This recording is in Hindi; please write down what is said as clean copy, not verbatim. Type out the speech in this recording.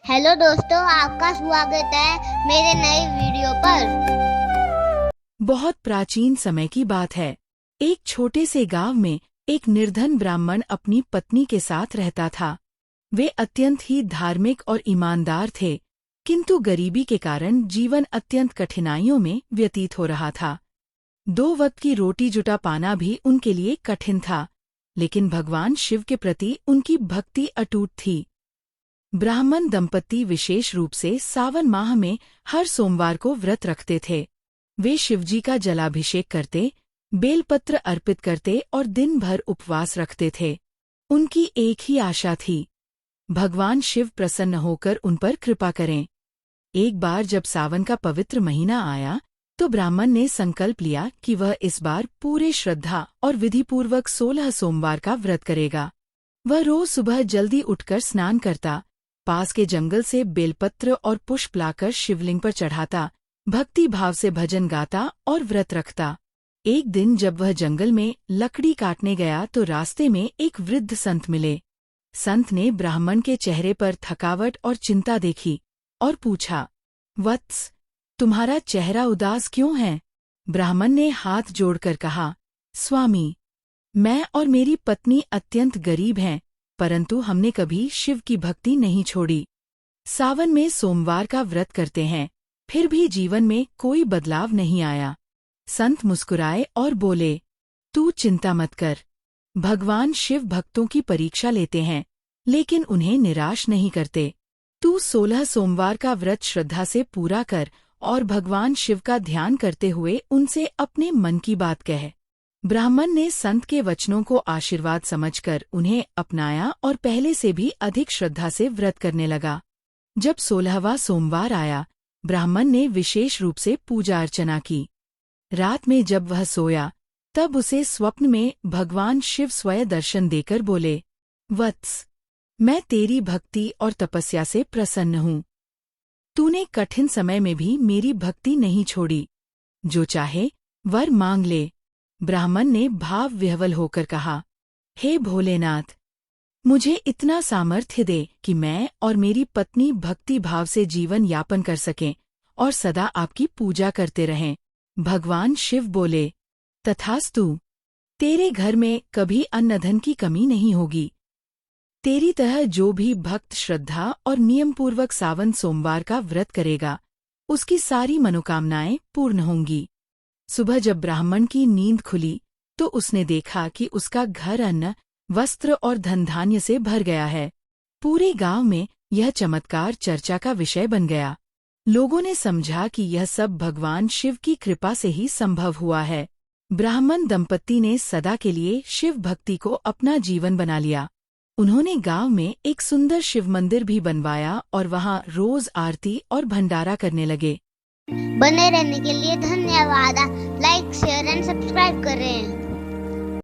हेलो दोस्तों, आपका स्वागत है मेरे नए वीडियो पर। बहुत प्राचीन समय की बात है। एक छोटे से गांव में एक निर्धन ब्राह्मण अपनी पत्नी के साथ रहता था। वे अत्यंत ही धार्मिक और ईमानदार थे, किंतु गरीबी के कारण जीवन अत्यंत कठिनाइयों में व्यतीत हो रहा था। 2 वक्त की रोटी जुटा पाना भी उनके लिए कठिन था, लेकिन भगवान शिव के प्रति उनकी भक्ति अटूट थी। ब्राह्मण दंपति विशेष रूप से सावन माह में हर सोमवार को व्रत रखते थे। वे शिवजी का जलाभिषेक करते, बेलपत्र अर्पित करते और दिन भर उपवास रखते थे। उनकी एक ही आशा थी, भगवान शिव प्रसन्न होकर उन पर कृपा करें। एक बार जब सावन का पवित्र महीना आया, तो ब्राह्मण ने संकल्प लिया कि वह इस बार पूरे श्रद्धा और विधिपूर्वक 16 सोमवार का व्रत करेगा। वह रोज सुबह जल्दी उठकर स्नान करता, पास के जंगल से बेलपत्र और पुष्प लाकर शिवलिंग पर चढ़ाता, भक्ति भाव से भजन गाता और व्रत रखता। एक दिन जब वह जंगल में लकड़ी काटने गया तो रास्ते में एक वृद्ध संत मिले। संत ने ब्राह्मण के चेहरे पर थकावट और चिंता देखी और पूछा, वत्स, तुम्हारा चेहरा उदास क्यों है? ब्राह्मण ने हाथ जोड़कर कहा, स्वामी, मैं और मेरी पत्नी अत्यंत गरीब हैं, परंतु हमने कभी शिव की भक्ति नहीं छोड़ी। सावन में सोमवार का व्रत करते हैं, फिर भी जीवन में कोई बदलाव नहीं आया। संत मुस्कुराए और बोले, तू चिंता मत कर। भगवान शिव भक्तों की परीक्षा लेते हैं, लेकिन उन्हें निराश नहीं करते। तू 16 सोमवार का व्रत श्रद्धा से पूरा कर और भगवान शिव का ध्यान करते हुए उनसे अपने मन की बात कह। ब्राह्मण ने संत के वचनों को आशीर्वाद समझकर उन्हें अपनाया और पहले से भी अधिक श्रद्धा से व्रत करने लगा। जब 16वां सोमवार आया, ब्राह्मण ने विशेष रूप से पूजा अर्चना की। रात में जब वह सोया, तब उसे स्वप्न में भगवान शिव स्वयं दर्शन देकर बोले, वत्स, मैं तेरी भक्ति और तपस्या से प्रसन्न हूँ। तूने कठिन समय में भी मेरी भक्ति नहीं छोड़ी। जो चाहे वर मांग ले। ब्राह्मण ने भाव विह्वल होकर कहा, हे भोलेनाथ, मुझे इतना सामर्थ्य दे कि मैं और मेरी पत्नी भक्ति भाव से जीवन यापन कर सकें और सदा आपकी पूजा करते रहें। भगवान शिव बोले, तथास्तु, तेरे घर में कभी अन्न धन की कमी नहीं होगी। तेरी तरह जो भी भक्त श्रद्धा और नियमपूर्वक सावन सोमवार का व्रत करेगा, उसकी सारी मनोकामनाएं पूर्ण होंगी। सुबह जब ब्राह्मण की नींद खुली, तो उसने देखा कि उसका घर अन्न, वस्त्र और धन धान्य से भर गया है। पूरे गांव में यह चमत्कार चर्चा का विषय बन गया। लोगों ने समझा कि यह सब भगवान शिव की कृपा से ही संभव हुआ है। ब्राह्मण दंपति ने सदा के लिए शिव भक्ति को अपना जीवन बना लिया। उन्होंने गांव में एक सुंदर शिव मंदिर भी बनवाया और वहां रोज आरती और भंडारा करने लगे। बने रहने के लिए धन्यवाद। लाइक, शेयर एंड सब्सक्राइब करें।